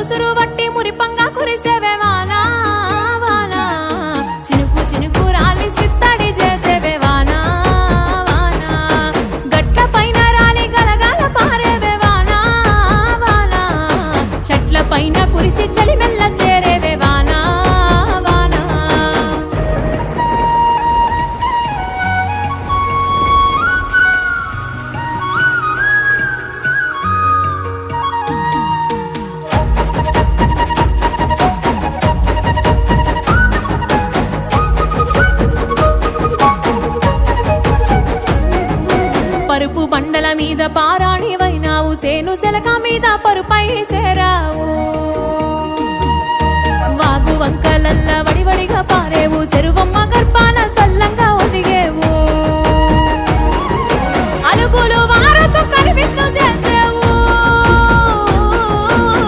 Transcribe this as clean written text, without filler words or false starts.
ఉసురు వట్టి మురిపంగా కురిసేవే వానా వానా చినుకు చినుకు రాలి సిత్తడి చేసేవే వానా వానా గట్ల పైన రాలి గలగల పారేవే వానా వానా చెట్ల పైన కురిసి చలి మెల్ల చేరేవే వానా వానా పరుపు బండల మీద పారాణివైనావు సేను సెలక మీద పరుపై సేరా